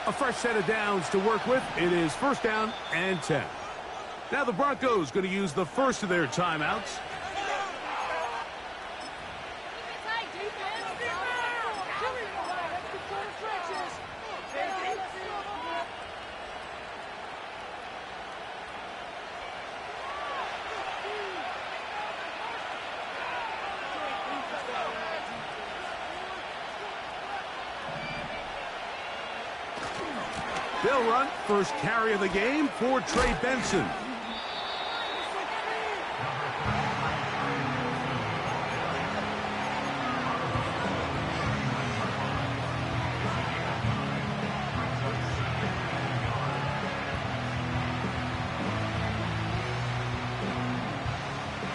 A fresh set of downs to work with. It is first down and 10. Now the Broncos going to use the first of their timeouts. They'll run first carry of the game for Trey Benson.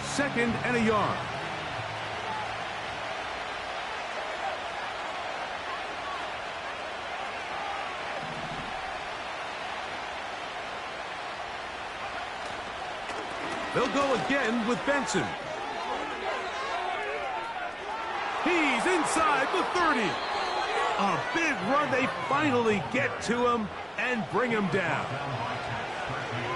Second and a yard. They'll go again with Benson. He's inside the 30. A big run. They finally get to him and bring him down.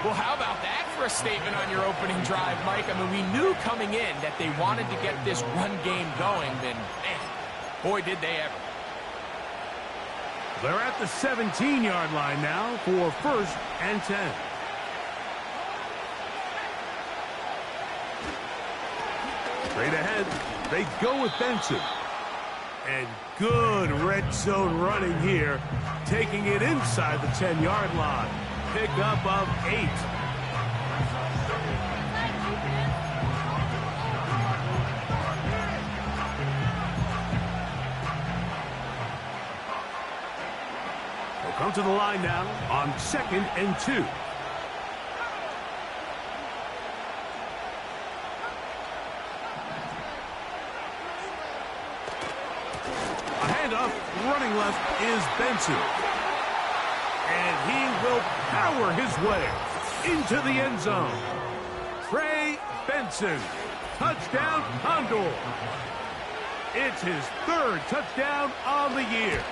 Well, how about that for a statement on your opening drive, Mike? I mean, we knew coming in that they wanted to get this run game going, and man, boy, did they ever. They're at the 17-yard line now for first and 10. Straight ahead, they go with Benson. And good red zone running here, taking it inside the 10-yard line. Pickup of 8. They'll come to the line now on second and 2. Running left is Benson. And he will power his way into the end zone. Trey Benson. Touchdown, Condor. It's his third touchdown on the year.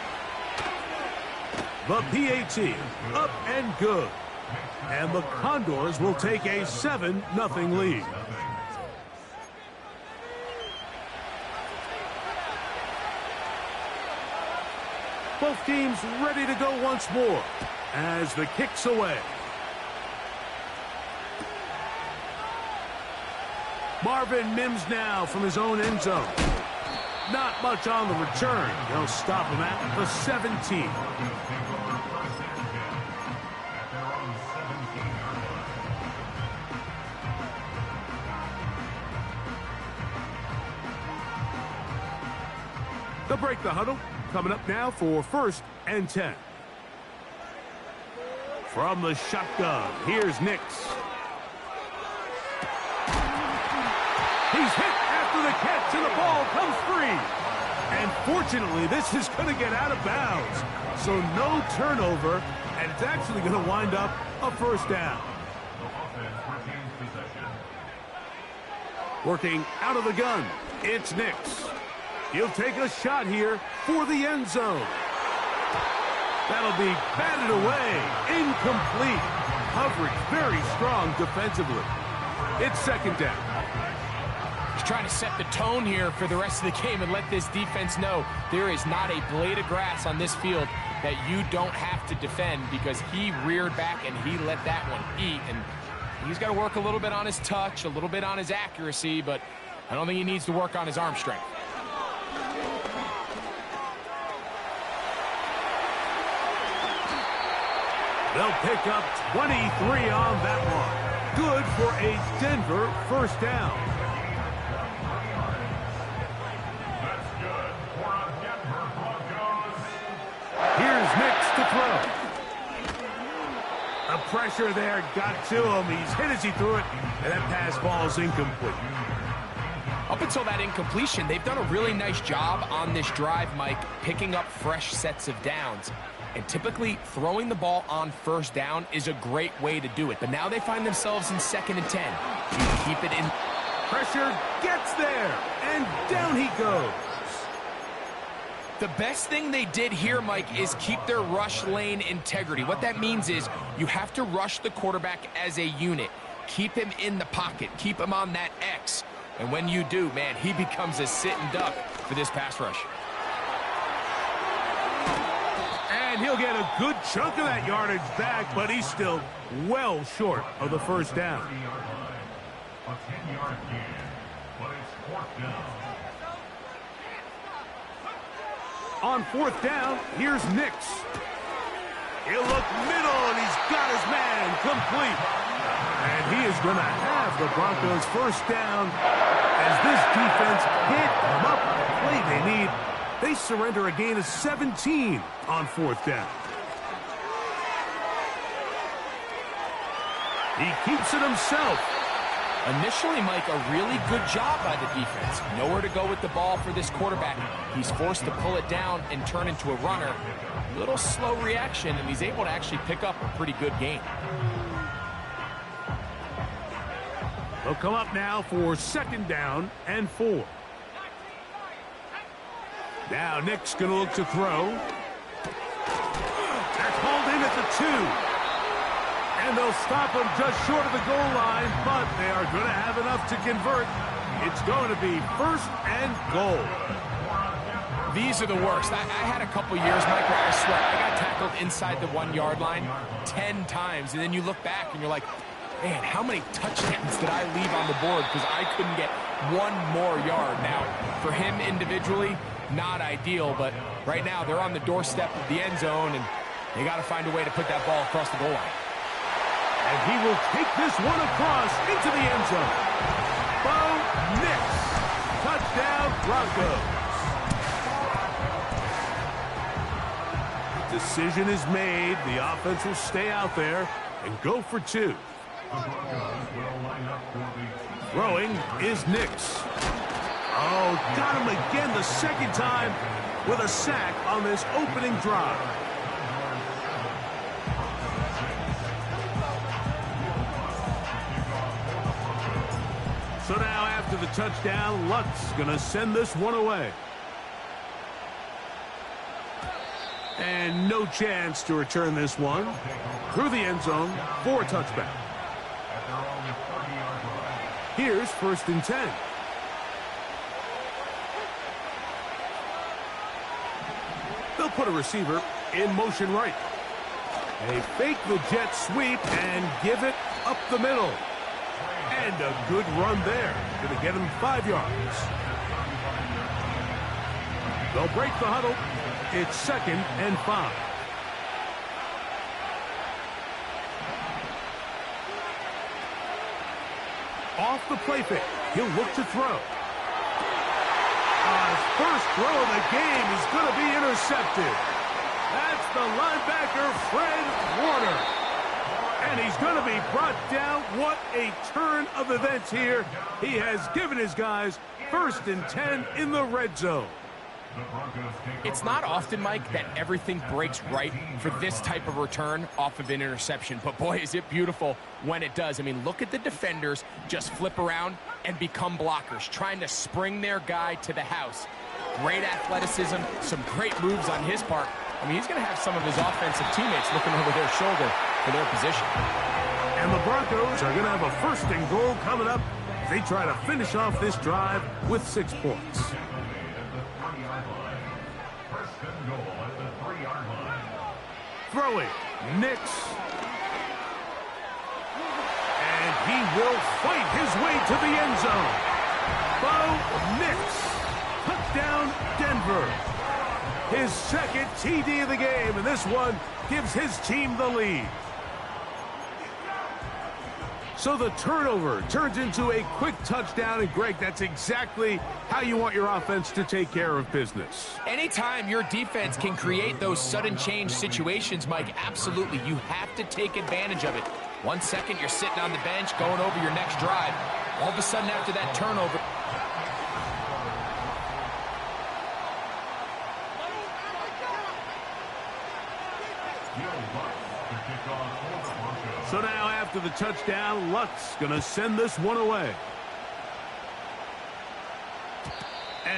The PAT up and good. And the Condors will take a 7-0 lead. Both teams ready to go once more as the kick's away. Marvin Mims now from his own end zone. Not much on the return. They'll stop him at the 17. They'll break the huddle. Coming up now for first and 10. From the shotgun, here's Nix. He's hit after the catch, and the ball comes free. And fortunately, this is going to get out of bounds. So no turnover, and it's actually going to wind up a first down. Working out of the gun, it's Nix. He'll take a shot here for the end zone. That'll be batted away. Incomplete. Coverage very strong defensively. It's second down. He's trying to set the tone here for the rest of the game and let this defense know there is not a blade of grass on this field that you don't have to defend, because he reared back and he let that one eat. And he's got to work a little bit on his touch, a little bit on his accuracy, but I don't think he needs to work on his arm strength. They'll pick up 23 on that one. Good for a Denver first down. That's good for a Denver Broncos. Here's Nix to throw. The pressure there got to him. He's hit as he threw it, and that pass ball is incomplete. Up until that incompletion, they've done a really nice job on this drive, Mike, picking up fresh sets of downs. And typically, throwing the ball on first down is a great way to do it. But now they find themselves in second and 10. You keep it in. Pressure gets there, and down he goes. The best thing they did here, Mike, is keep their rush lane integrity. What that means is you have to rush the quarterback as a unit. Keep him in the pocket. Keep him on that X. And when you do, man, he becomes a sitting duck for this pass rush. And he'll get a good chunk of that yardage back, but he's still well short of the first down. A 10-yard gain, but it's fourth down. On fourth down, here's Nix. He'll look middle, and he's got his man complete. And he is going to have the Broncos first down as this defense can't come up with the play they need. They surrender a gain of 17 on fourth down. He keeps it himself. Initially, Mike, a really good job by the defense. Nowhere to go with the ball for this quarterback. He's forced to pull it down and turn into a runner. A little slow reaction, and he's able to actually pick up a pretty good gain. They'll come up now for second down and 4. Now Nick's going to look to throw. That's hauled in at the 2. And they'll stop him just short of the goal line, but they are going to have enough to convert. It's going to be first and goal. These are the worst. I had a couple years, Mike, where I swear I got tackled inside the 1-yard line 10 times, and then you look back and you're like, man, how many touchdowns did I leave on the board because I couldn't get one more yard? Now, for him individually, not ideal, but right now they're on the doorstep of the end zone, and they got to find a way to put that ball across the goal line. And he will take this one across into the end zone. Bo Nix. Touchdown, Broncos. Decision is made. The offense will stay out there and go for 2. Throwing is Nix. Oh, got him again the second time with a sack on this opening drive. So now after the touchdown, Lutz going to send this one away. And no chance to return this one through the end zone for a touchback. Here's first and 10. They'll put a receiver in motion right. They fake the jet sweep and give it up the middle. And a good run there. Going to get him 5 yards. They'll break the huddle. It's second and 5. Off the play fake. He'll look to throw. His first throw of the game is going to be intercepted. That's the linebacker, Fred Warner. And he's going to be brought down. What a turn of events here. He has given his guys first and 10 in the red zone. It's not often, Mike, that everything breaks right for this type of return off of an interception. But, boy, is it beautiful when it does. I mean, look at the defenders just flip around and become blockers, trying to spring their guy to the house. Great athleticism, some great moves on his part. I mean, he's going to have some of his offensive teammates looking over their shoulder for their position. And the Broncos are going to have a first and goal coming up as they try to finish off this drive with 6 points. Throwing, Nix. And he will fight his way to the end zone. Bo Nix. Touchdown, Denver. His second TD of the game, and this one gives his team the lead. So the turnover turns into a quick touchdown, and Greg, that's exactly how you want your offense to take care of business. Anytime your defense can create those sudden change situations, Mike, absolutely, you have to take advantage of it. 1 second, you're sitting on the bench, going over your next drive. All of a sudden, after that turnover, so now after the touchdown, Lutz going to send this one away.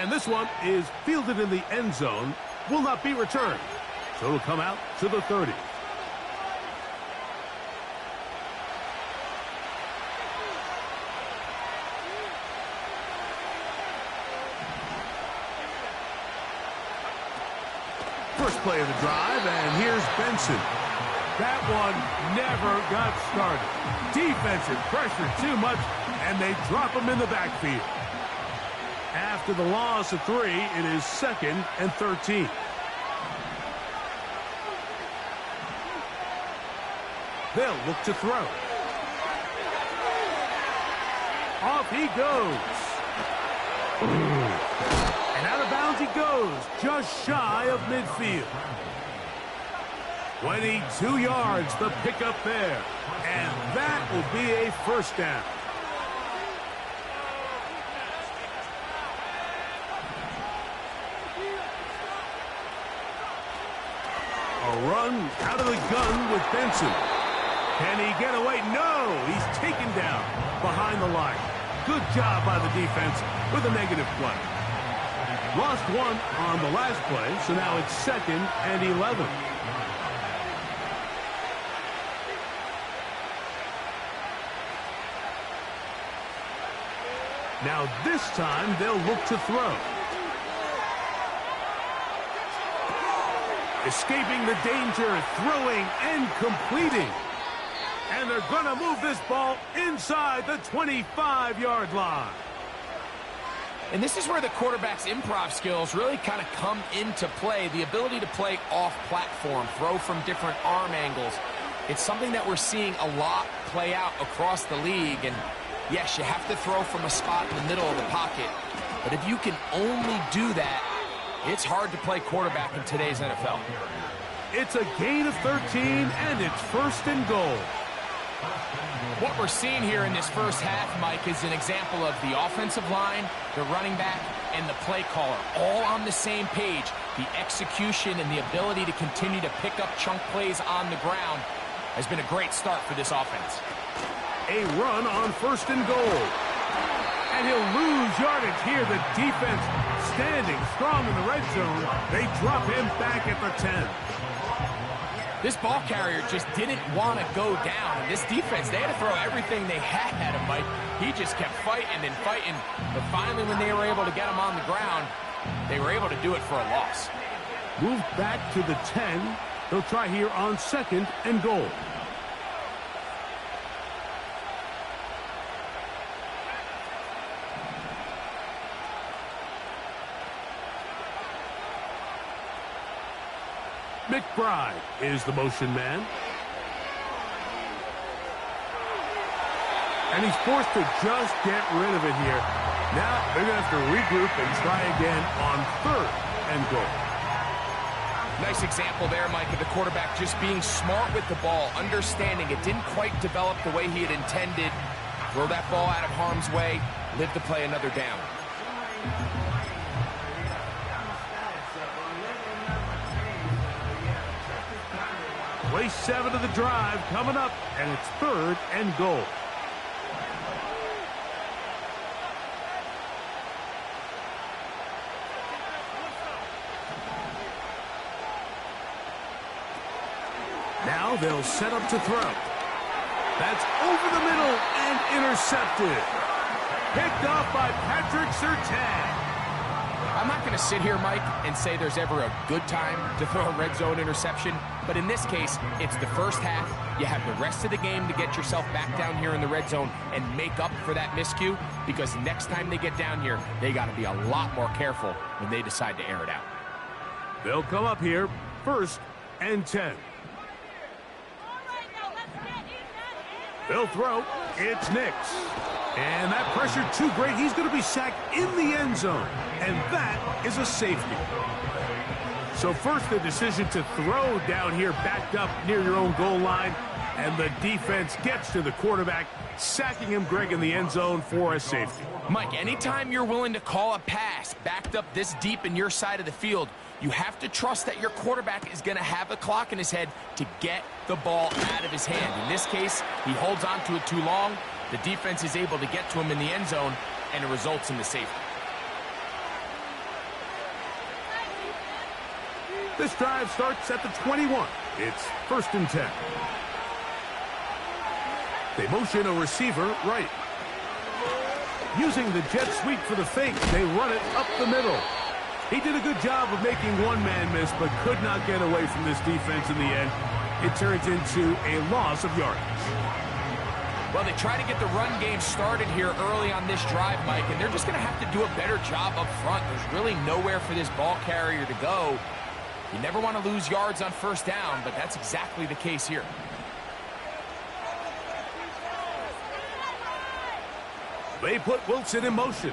And this one is fielded in the end zone will not be returned. So it'll come out to the 30. First play of the drive, and here's Benson. That one never got started. Defensive pressure too much, and they drop him in the backfield. After the loss of 3, it is 2nd and 13. They'll look to throw. Off he goes. And out of bounds he goes, just shy of midfield. 22 yards, the pickup there. And that will be a first down. A run out of the gun with Benson. Can he get away? No, he's taken down behind the line. Good job by the defense with a negative play. Lost 1 on the last play, so now it's 2nd and 11. Now this time they'll look to throw. Escaping the danger, throwing and completing. And they're going to move this ball inside the 25-yard line. And this is where the quarterback's improv skills really kind of come into play. The ability to play off-platform, throw from different arm angles. It's something that we're seeing a lot play out across the league. And yes, you have to throw from a spot in the middle of the pocket. But if you can only do that, it's hard to play quarterback in today's NFL. It's a gain of 13, and it's 1st and goal. What we're seeing here in this first half, Mike, is an example of the offensive line, the running back, and the play caller all on the same page. The execution and the ability to continue to pick up chunk plays on the ground has been a great start for this offense. A run on 1st and goal. And he'll lose yardage here. The defense standing strong in the red zone. They drop him back at the 10. This ball carrier just didn't want to go down. And this defense, they had to throw everything they had at him, Mike. He just kept fighting and fighting. But finally, when they were able to get him on the ground, they were able to do it for a loss. Moved back to the 10. They'll try here on 2nd and goal. McBride is the motion man. And he's forced to just get rid of it here. Now they're going to have to regroup and try again on 3rd and goal. Nice example there, Mike, of the quarterback just being smart with the ball, understanding it didn't quite develop the way he had intended. Throw that ball out of harm's way, live to play another down. Play 7 of the drive coming up, and it's 3rd and goal. Now they'll set up to throw. That's over the middle and intercepted. Picked off by Patrick Surtain. I'm not going to sit here, Mike, and say there's ever a good time to throw a red zone interception. But in this case, it's the first half. You have the rest of the game to get yourself back down here in the red zone and make up for that miscue. Because next time they get down here, they got to be a lot more careful when they decide to air it out. They'll come up here 1st and 10. They'll throw. It's Nix. And that pressure too great. He's going to be sacked in the end zone. And that is a safety. So first the decision to throw down here backed up near your own goal line. And the defense gets to the quarterback, sacking him, Greg, in the end zone for a safety. Mike, anytime you're willing to call a pass backed up this deep in your side of the field, you have to trust that your quarterback is going to have a clock in his head to get the ball out of his hand. In this case, he holds on to it too long. The defense is able to get to him in the end zone, and it results in the safety. This drive starts at the 21. It's 1st and 10. They motion a receiver right. Using the jet sweep for the fake, they run it up the middle. He did a good job of making one man miss, but could not get away from this defense in the end. It turns into a loss of yardage. Well, they try to get the run game started here early on this drive, Mike, and they're just going to have to do a better job up front. There's really nowhere for this ball carrier to go. You never want to lose yards on 1st down, but that's exactly the case here. They put Wilson in motion.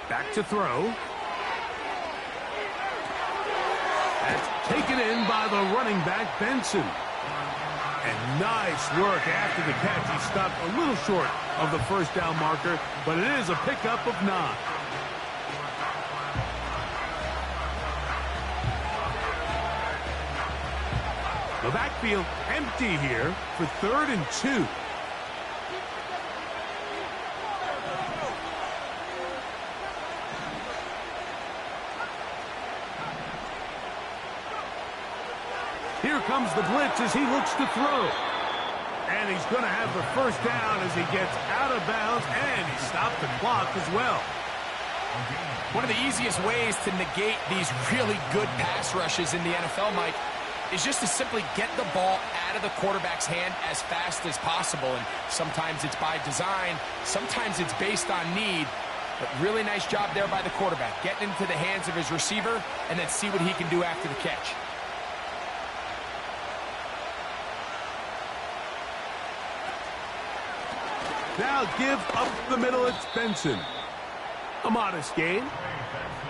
Back to throw. That's taken in by the running back, Benson. And nice work after the catch. He stopped a little short of the 1st down marker, but it is a pickup of 9. The backfield empty here for 3rd and 2. Here comes the blitz as he looks to throw. And he's going to have the 1st down as he gets out of bounds, and he stopped the clock as well. One of the easiest ways to negate these really good pass rushes in the NFL, Mike, is just to simply get the ball out of the quarterback's hand as fast as possible. And sometimes it's by design, sometimes it's based on need. But really nice job there by the quarterback, getting into the hands of his receiver and then see what he can do after the catch. Now give up the middle, it's Benson. A modest gain,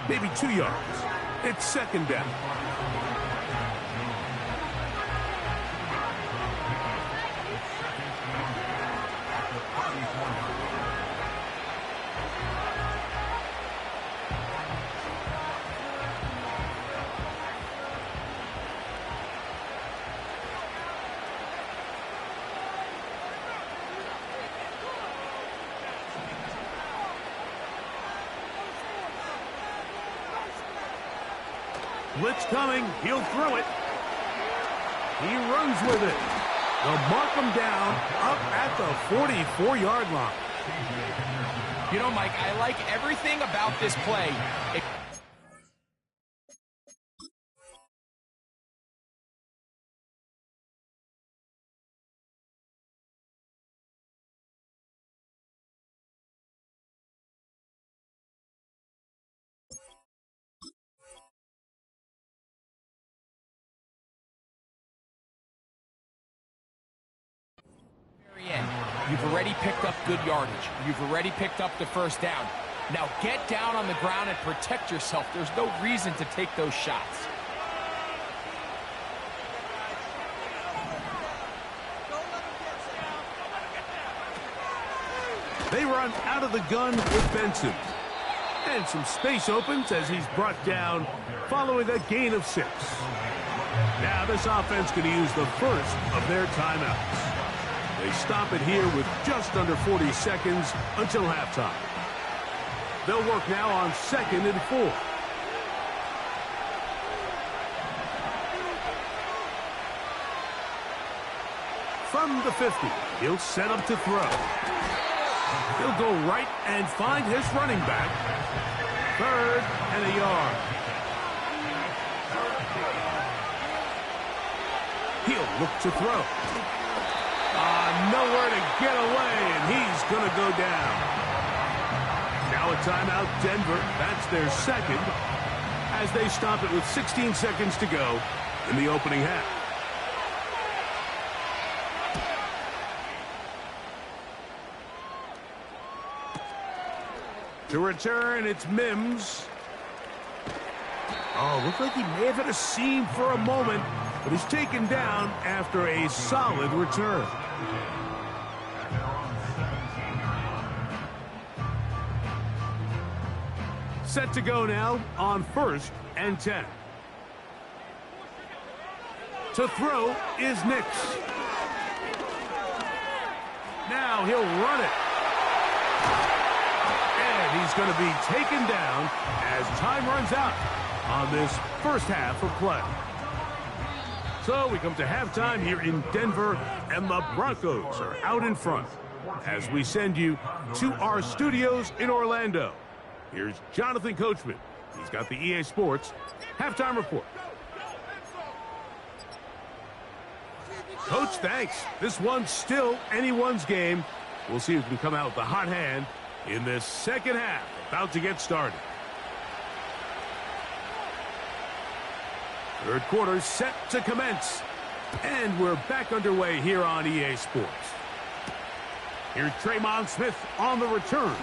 maybe 2 yards. It's 2nd down. Blitz coming. He'll throw it. He runs with it. They'll mark him down up at the 44-yard line. You know, Mike, I like everything about this play. You've already picked up good yardage. You've already picked up the 1st down. Now get down on the ground and protect yourself. There's no reason to take those shots. They run out of the gun with Benson. And some space opens as he's brought down following a gain of 6. Now this offense going to use the 1st of their timeouts. They stop it here with just under 40 seconds until halftime. They'll work now on 2nd and 4. From the 50, he'll set up to throw. He'll go right and find his running back. 3rd and a yard. He'll look to throw. Nowhere to get away, and he's going to go down. Now a timeout, Denver. That's their 2nd as they stop it with 16 seconds to go in the opening half. To return, it's Mims. Oh, looked like he may have hit a seam for a moment, but he's taken down after a solid return. Set to go now on 1st and 10. To throw is Nix. Now he'll run it. And he's going to be taken down as time runs out. on this first half of play. So we come to halftime here in Denver, and the Broncos are out in front as we send you to our studios in Orlando. Here's Jonathan Coachman. He's got the EA Sports halftime report. Coach, thanks. This one's still anyone's game. We'll see who can come out with the hot hand in this second half. About to get started. Third quarter set to commence. And we're back underway here on EA Sports. Here's Tremon Smith on the return.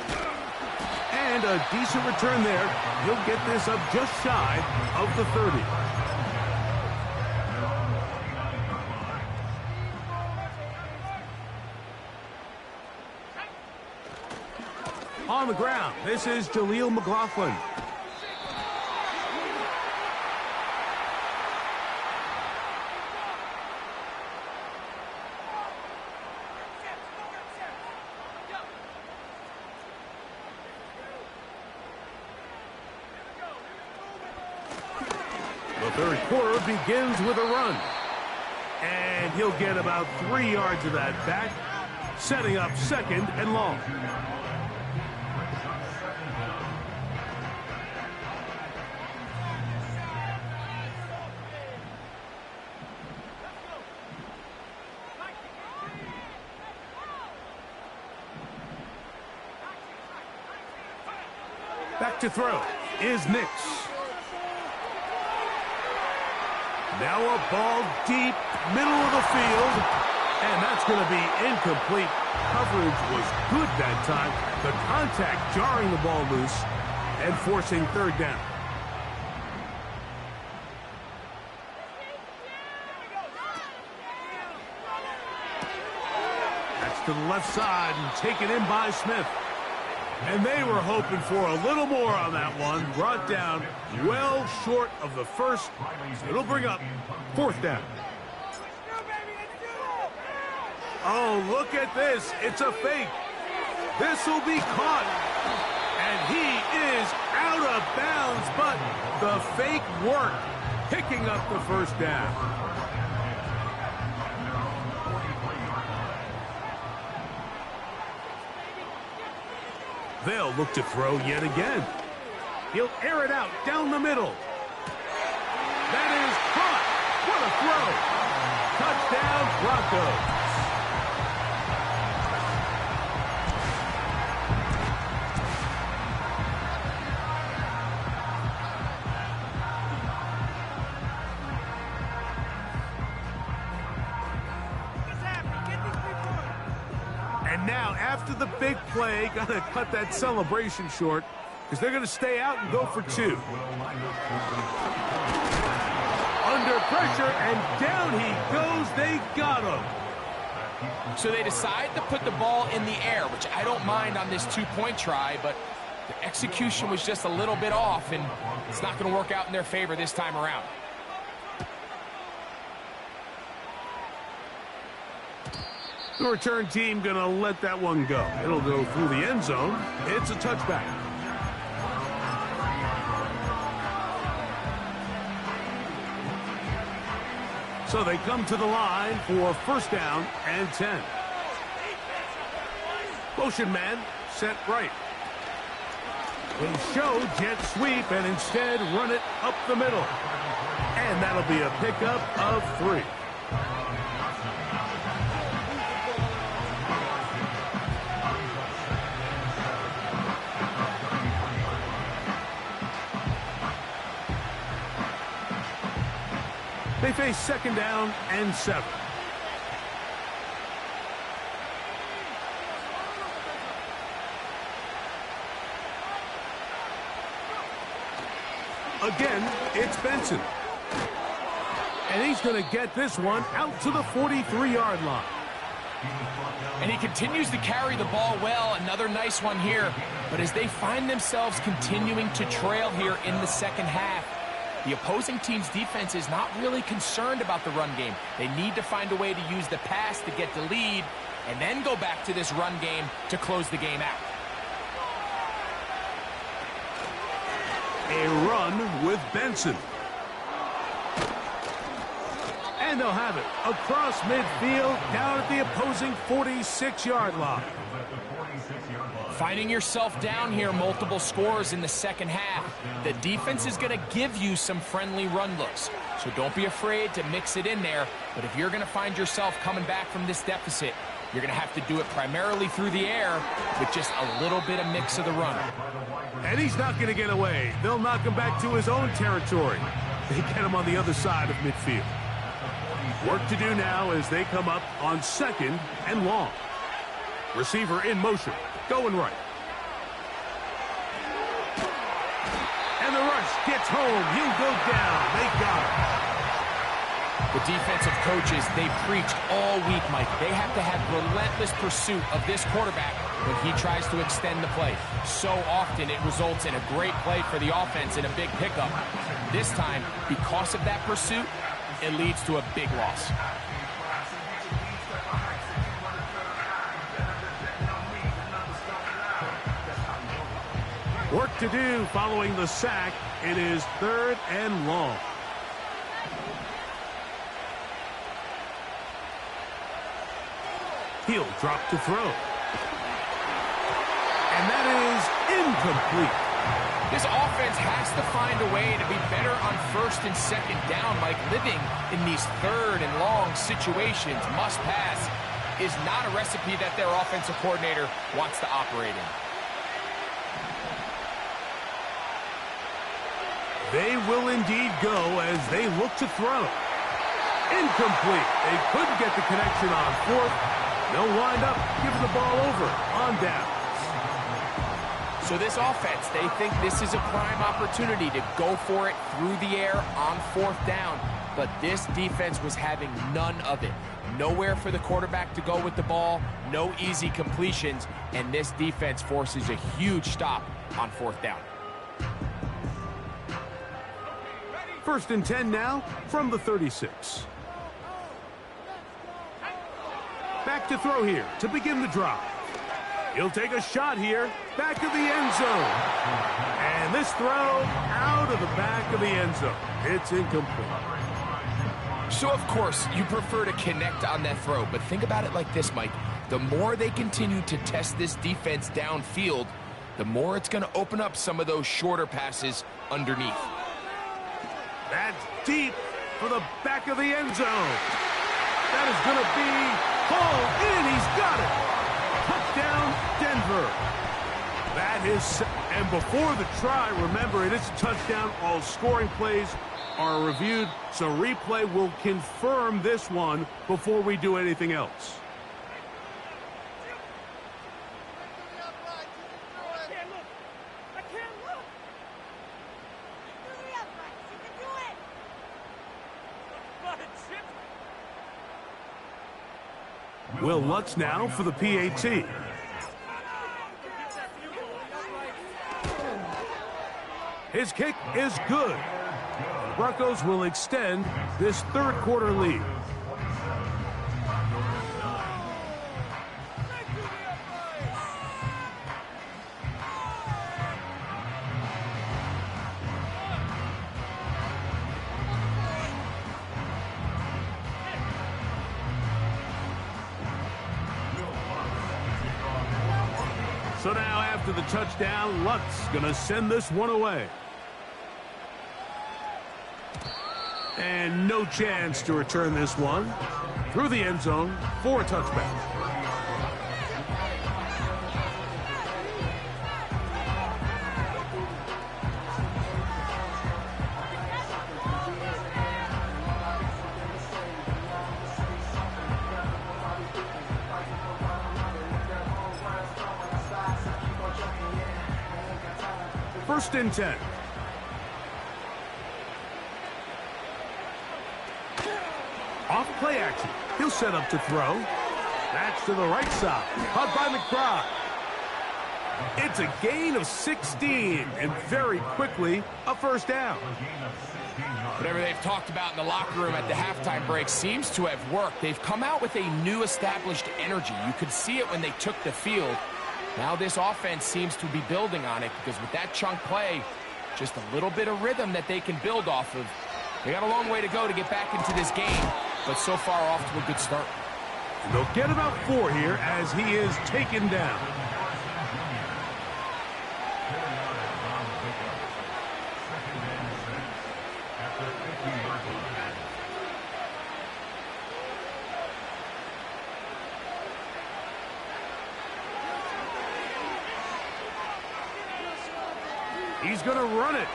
And a decent return there. He'll get this up just shy of the 30. On the ground, this is Jaleel McLaughlin. The third quarter begins with a run. And he'll get about 3 yards of that back, setting up second and long. Back to throw is Nix. Now a ball deep, middle of the field, and that's going to be incomplete. Coverage was good that time. The contact jarring the ball loose and forcing third down. That's to the left side and taken in by Smith. And they were hoping for a little more on that one. Brought down well short of the first. It'll bring up fourth down. Oh, look at this. It's a fake. This will be caught. And he is out of bounds, but the fake worked, picking up the first down. They'll look to throw yet again. He'll air it out down the middle. That is caught. What a throw. Touchdown, Broncos. And now, after the big play, got to cut that celebration short because they're going to stay out and go for 2. Under pressure, and down he goes. They got him. So they decide to put the ball in the air, which I don't mind on this 2-point try, but the execution was just a little bit off, and it's not going to work out in their favor this time around. The return team going to let that one go. It'll go through the end zone. It's a touchback. So they come to the line for first down and 10. Motion man set right. They show jet sweep and instead run it up the middle. And that'll be a pickup of 3. They face second down and 7. Again, it's Benson. And he's going to get this one out to the 43-yard line. And he continues to carry the ball well. Another nice one here. But as they find themselves continuing to trail here in the second half, the opposing team's defense is not really concerned about the run game. They need to find a way to use the pass to get the lead and then go back to this run game to close the game out. a run with Benson. And they'll have it across midfield down at the opposing 46-yard line. Finding yourself down here, multiple scores in the second half. The defense is going to give you some friendly run looks. So don't be afraid to mix it in there. But if you're going to find yourself coming back from this deficit, you're going to have to do it primarily through the air with just a little bit of mix of the run. And he's not going to get away. They'll knock him back to his own territory. They get him on the other side of midfield. Work to do now as they come up on 2nd and long. Receiver in motion, going right. And the rush gets home. He'll go down. They got him. The defensive coaches, they preached all week, Mike. They have to have relentless pursuit of this quarterback when he tries to extend the play. So often it results in a great play for the offense and a big pickup. This time, because of that pursuit, it leads to a big loss. Work to do following the sack. It is 3rd and long. He'll drop to throw. And that is incomplete. This offense has to find a way to be better on 1st and 2nd down. Like living in these 3rd and long situations, must pass, is not a recipe that their offensive coordinator wants to operate in. They will indeed go as they look to throw. Incomplete. They couldn't get the connection on 4th. They'll wind up giving the ball over on down. So this offense, they think this is a prime opportunity to go for it through the air on 4th down. But this defense was having none of it. Nowhere for the quarterback to go with the ball, no easy completions, and this defense forces a huge stop on 4th down. 1st and 10 now from the 36. Back to throw here to begin the drive. He'll take a shot here, back of the end zone. And this throw out of the back of the end zone. It's incomplete. So, of course, you prefer to connect on that throw, but think about it like this, Mike. The more they continue to test this defense downfield, the more it's going to open up some of those shorter passes underneath. That's deep for the back of the end zone. That is going to be hauled in. He's got it. Touchdown, Denver. That is, and before the try, remember, it is a touchdown. All scoring plays are reviewed, so replay will confirm this one before we do anything else. Will Lutz now for the PAT. His kick is good. Broncos will extend this 3rd quarter lead. So now after the touchdown, Lutz going to send this one away. And no chance to return this one through the end zone for a touchback. First and 10. Off play action. He'll set up to throw. That's to the right side. Caught by McBride. It's a gain of 16, and very quickly, a first down. Whatever they've talked about in the locker room at the halftime break seems to have worked. They've come out with a new established energy. You could see it when they took the field. Now this offense seems to be building on it because with that chunk play, Just a little bit of rhythm that they can build off of. They got a long way to go to get back into this game, but so far off to a good start. And they'll get about 4 here as he is taken down. He's going to run it.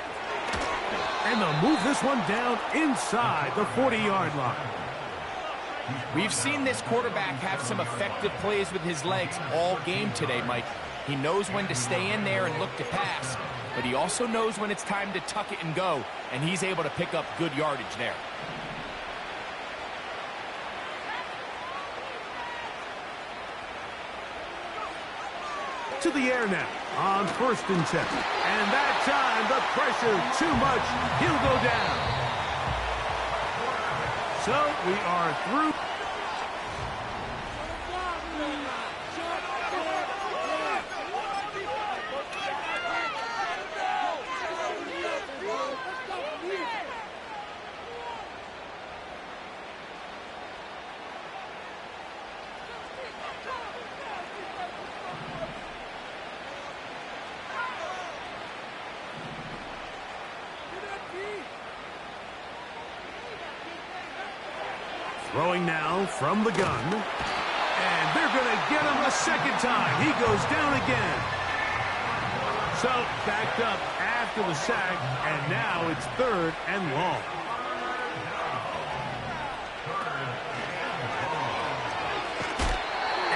And they'll move this one down inside the 40-yard line. We've seen this quarterback have some effective plays with his legs all game today, Mike. He knows when to stay in there and look to pass, but he also knows when it's time to tuck it and go, and he's able to pick up good yardage there. To the air now on 1st and 10. And that time, the pressure too much. He'll go down. So we are through. Throwing now from the gun. And they're going to get him a second time. He goes down again. So backed up after the sack, and now it's 3rd and long.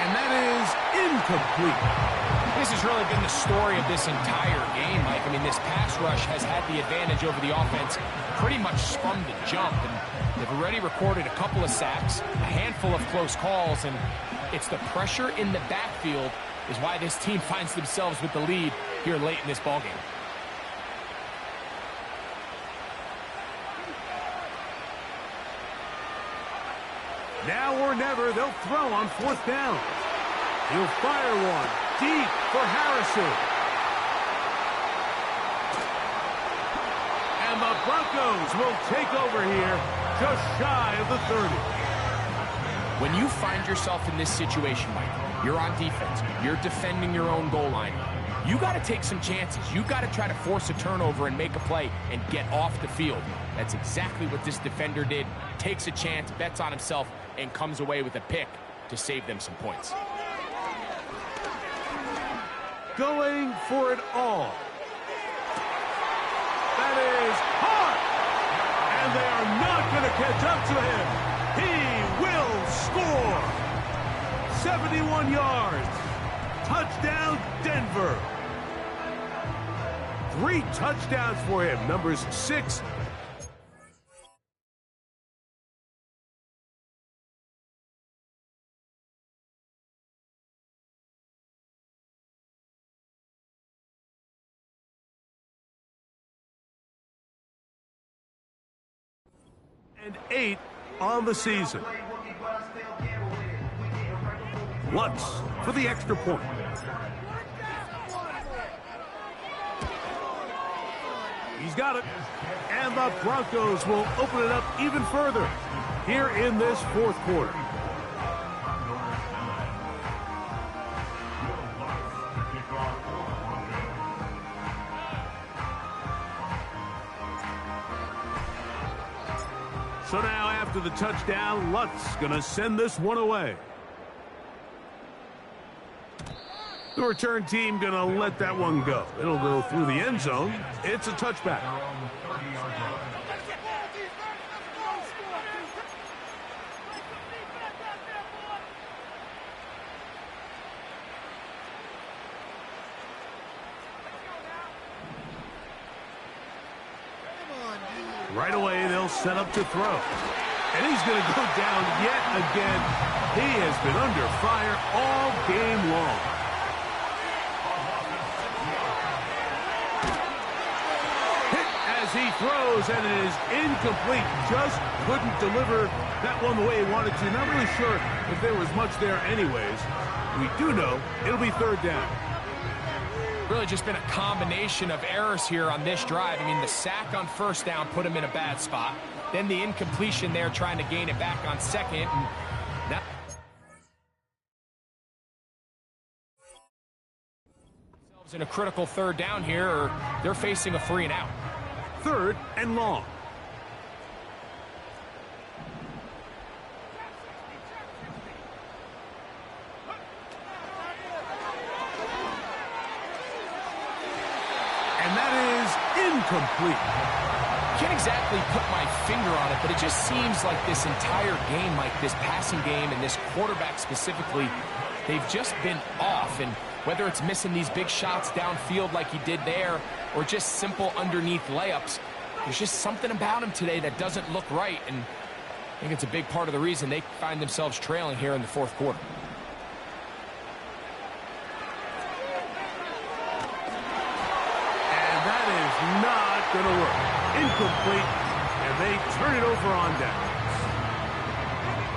And that is incomplete. This has really been the story of this entire game, Mike. I mean, this pass rush has had the advantage over the offense pretty much from the jump. And they've already recorded a couple of sacks, a handful of close calls, and it's the pressure in the backfield is why this team finds themselves with the lead here late in this ballgame. Now or never, they'll throw on 4th down. He'll fire one deep for Harrison. And the Broncos will take over here just shy of the 30. When you find yourself in this situation, Mike, you're on defense, you're defending your own goal line, you got to take some chances. You got to try to force a turnover and make a play and get off the field. That's exactly what this defender did. Takes a chance, bets on himself, and comes away with a pick to save them some points. Going for it all. That is hard. And they are not going to catch up to him. He will score. 71 yards. Touchdown, Denver. 3 touchdowns for him. Numbers 6. And 8 on the season. Lutz for the extra point. He's got it. And the Broncos will open it up even further here in this 4th quarter. So now after the touchdown, Lutz going to send this one away. The return team going to let that one go. It'll go through the end zone. It's a touchback. Right away, they'll set up to throw. And he's going to go down yet again. He has been under fire all game long. Hit as he throws, and it is incomplete. Just couldn't deliver that one the way he wanted to. Not really sure if there was much there anyways. We do know it'll be 3rd down. Really just been a combination of errors here on this drive. I mean, the sack on first down put him in a bad spot. Then the incompletion there trying to gain it back on second. And now in a critical third down here, or they're facing a 3 and out. 3rd and long. And that is incomplete. Can't exactly put my finger on it, but it just seems like this entire game, like this passing game and this quarterback specifically, they've just been off. And whether it's missing these big shots downfield like he did there, or just simple underneath layups, there's just something about him today that doesn't look right. And I think it's a big part of the reason they find themselves trailing here in the 4th quarter. Not going to work. Incomplete, and they turn it over on downs.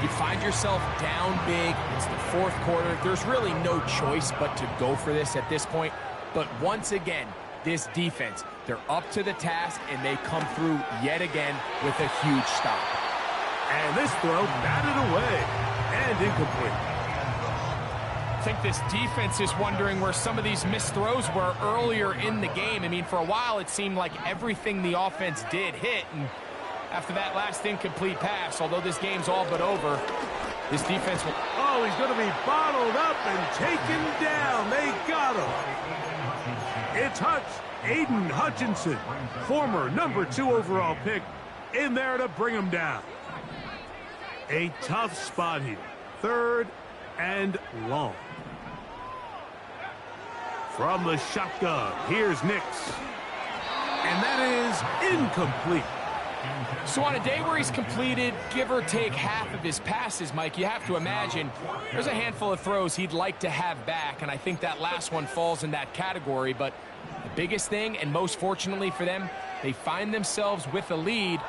You find yourself down big. It's the 4th quarter. There's really no choice but to go for this at this point. But once again, this defense, they're up to the task, and they come through yet again with a huge stop. And this throw batted away and incomplete. I think this defense is wondering where some of these missed throws were earlier in the game. I mean, for a while, it seemed like everything the offense did hit. And after that last incomplete pass, although this game's all but over, this defense will... Oh, he's going to be bottled up and taken down. They got him. It's Aiden Hutchinson, former number 2 overall pick, in there to bring him down. A tough spot here. 3rd and long. From the shotgun, here's Nix. And that is incomplete. So on a day where he's completed, give or take half of his passes, Mike, you have to imagine there's a handful of throws he'd like to have back, and I think that last one falls in that category. But the biggest thing, and most fortunately for them, they find themselves with a lead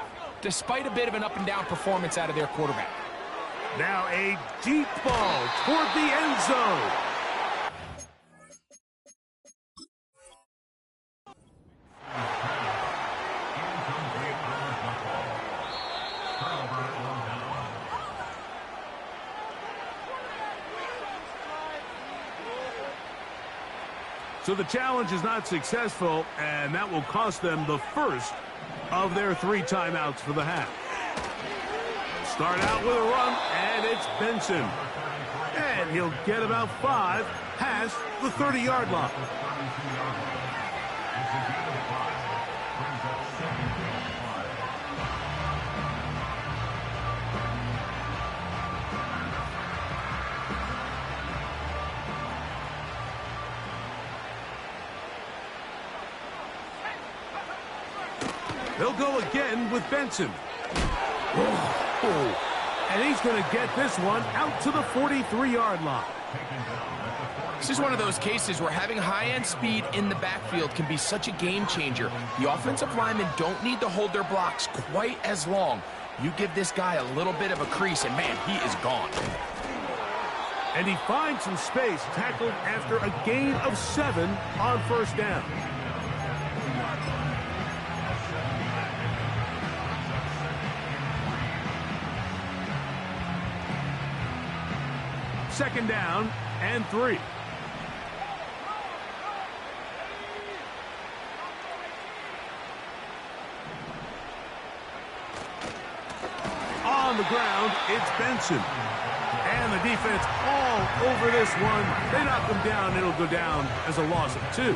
despite a bit of an up-and-down performance out of their quarterback. Now a deep ball toward the end zone. So the challenge is not successful, and that will cost them the first of their 3 timeouts for the half. Start out with a run, and it's Benson. And he'll get about 5 past the 30-yard line. They'll go again with Benson. And he's going to get this one out to the 43-yard line. This is one of those cases where having high-end speed in the backfield can be such a game changer. The offensive linemen don't need to hold their blocks quite as long. You give this guy a little bit of a crease, and man, he is gone. And he finds some space, tackled after a gain of 7 on first down. Second down and 3. On the ground, it's Benson. And the defense all over this one. They knock him down. It'll go down as a loss of 2.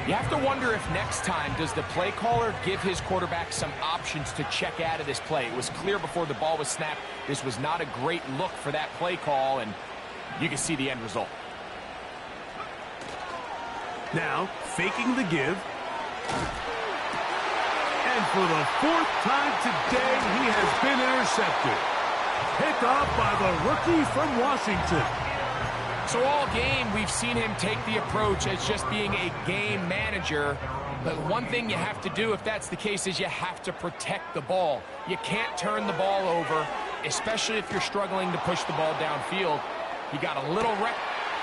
You have to wonder if next time, does the play caller give his quarterback some options to check out of this play? It was clear before the ball was snapped, this was not a great look for that play call, and you can see the end result. Now, faking the give. And for the 4th time today, he has been intercepted. Picked off by the rookie from Washington. So all game, we've seen him take the approach as just being a game manager. But one thing you have to do, if that's the case, is you have to protect the ball. You can't turn the ball over, especially if you're struggling to push the ball downfield. He got a little wreck.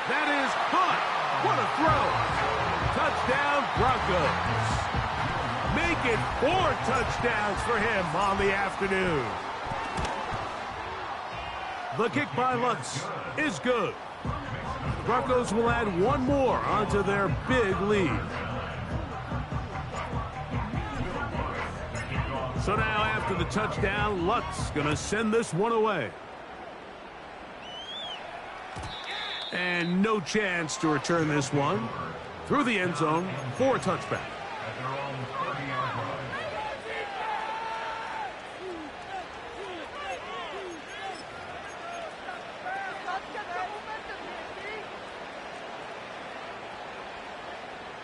That is caught. What a throw. Touchdown, Broncos. Make it 4 touchdowns for him on the afternoon. The kick by Lutz is good. Broncos will add one more onto their big lead. So now after the touchdown, Lutz going to send this one away. And no chance to return this one through the end zone for a touchback.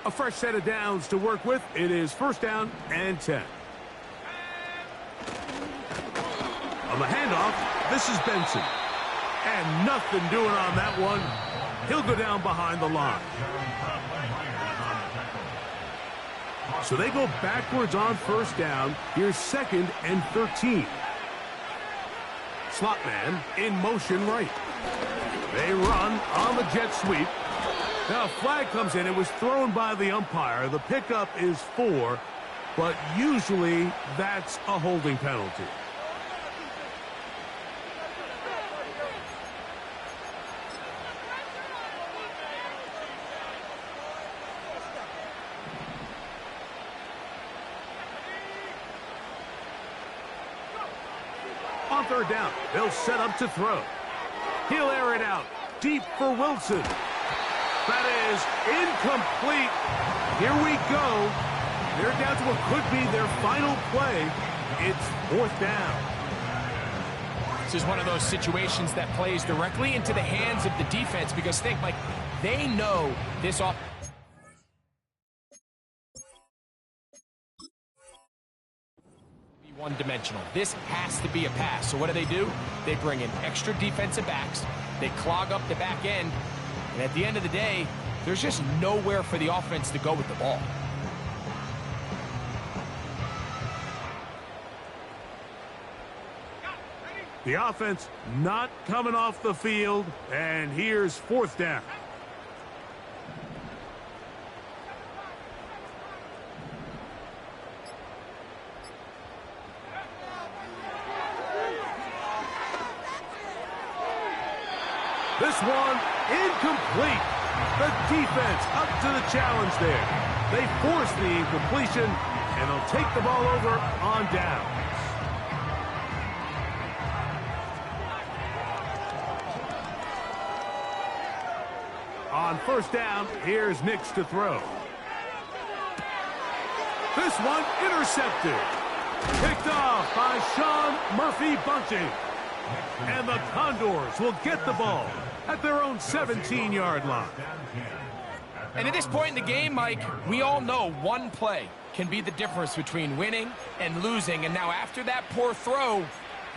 A fresh set of downs to work with. It is 1st down and 10. On the handoff, this is Benson. And nothing doing on that one. He'll go down behind the line. So they go backwards on 1st down. Here's 2nd and 13. Slot man in motion right. They run on the jet sweep. Now a flag comes in. It was thrown by the umpire. The pickup is 4, but usually that's a holding penalty. On 3rd down, they'll set up to throw. He'll air it out deep for Wilson. That is incomplete. Here we go. They're down to what could be their final play. It's 4th down. This is one of those situations that plays directly into the hands of the defense because think, like, they know this off. One-dimensional. This has to be a pass. So what do? They bring in extra defensive backs. They clog up the back end. And at the end of the day, there's just nowhere for the offense to go with the ball. The offense not coming off the field. And here's 4th down. This one incomplete. The defense up to the challenge there. They force the incompletion, and they'll take the ball over on downs. On 1st down, here's Nix to throw. This one intercepted. Picked off by Sean Murphy-Bunting. And the Condors will get the ball at their own 17-yard line. And at this point in the game, Mike, we all know one play can be the difference between winning and losing. And now after that poor throw,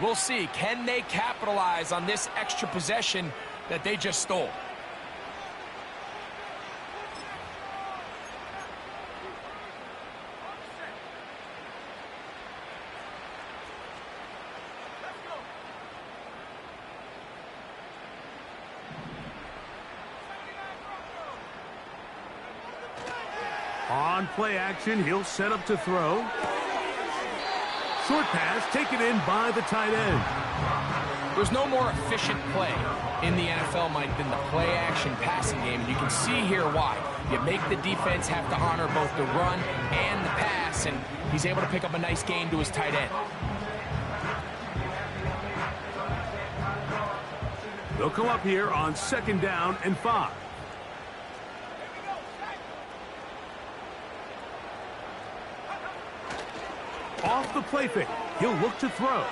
we'll see, can they capitalize on this extra possession that they just stole? On play action, he'll set up to throw. Short pass taken in by the tight end. There's no more efficient play in the NFL, Mike, than the play action passing game. And you can see here why. You make the defense have to honor both the run and the pass, and he's able to pick up a nice gain to his tight end. They'll come up here on 2nd down and 5. Off the play fake. He'll look to throw.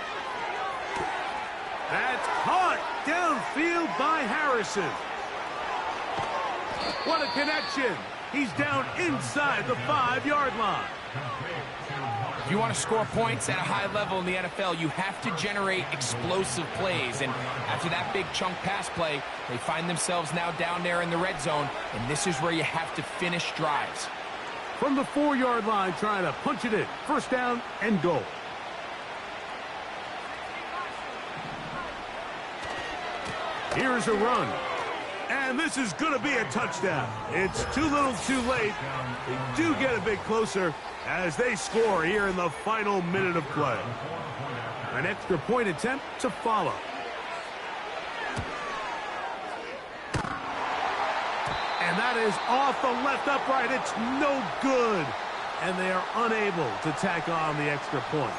That's caught downfield by Harrison. What a connection. He's down inside the 5-yard line. If you want to score points at a high level in the NFL, you have to generate explosive plays. And after that big chunk pass play, they find themselves now down there in the red zone. And this is where you have to finish drives. From the 4-yard line, trying to punch it in. 1st down and goal. Here's a run. And this is going to be a touchdown. It's too little too late. They do get a bit closer as they score here in the final minute of play. An extra point attempt to follow. And that is off the left upright. It's no good. And they are unable to tack on the extra point.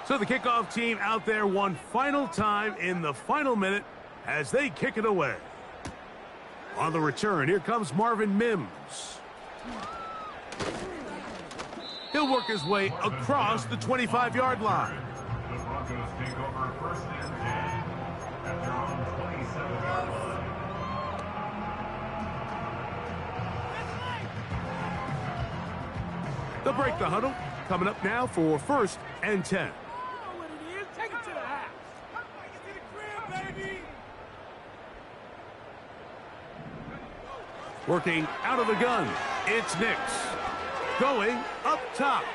So the kickoff team out there one final time in the final minute as they kick it away. On the return, here comes Marvin Mims. He'll work his way across the 25-yard line. The Broncos take over 1st and 10 at their own 27-yard line. They'll break the huddle. Coming up now for 1st and 10. Take it to the house. Take it to the crib, baby. Working out of the gun, it's Nix. Going up top.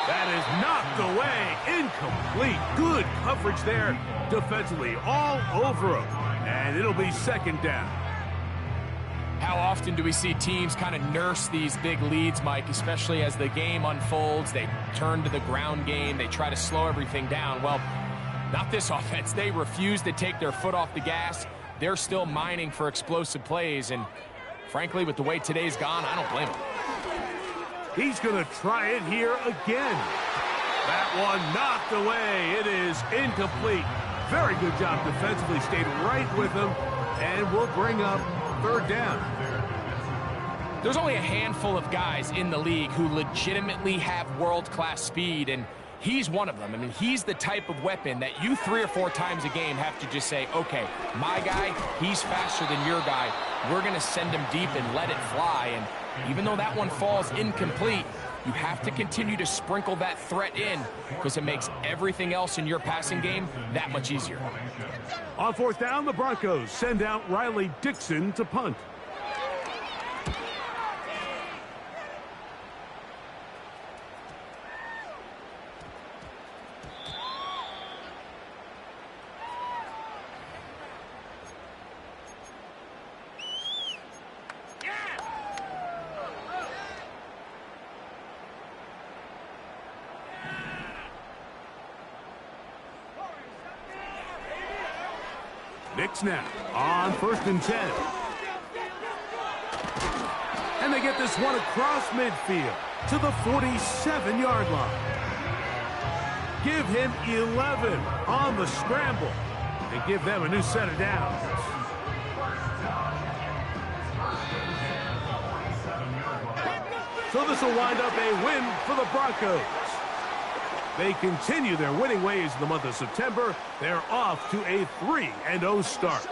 That is knocked away, incomplete. Good coverage there defensively, all over him. And it'll be 2nd down. How often do we see teams kind of nurse these big leads, Mike, especially as the game unfolds? They turn to the ground game. They try to slow everything down. Well, not this offense. They refuse to take their foot off the gas. They're still mining for explosive plays. And frankly, with the way today's gone, I don't blame them. He's going to try it here again. That one knocked away. It is incomplete. Very good job defensively. Stayed right with him. And we'll bring up 3rd down. There's only a handful of guys in the league who legitimately have world-class speed, and he's one of them. I mean, he's the type of weapon that you 3 or 4 times a game have to just say, okay, my guy, he's faster than your guy. We're going to send him deep and let it fly. And even though that one falls incomplete, you have to continue to sprinkle that threat in because it makes everything else in your passing game that much easier. On 4th down, the Broncos send out Riley Dixon to punt. Nix now on 1st and 10. And they get this one across midfield to the 47-yard line. Give him 11 on the scramble and give them a new set of downs. So this will wind up a win for the Broncos. They continue their winning ways in the month of September. They're off to a 3-0 start.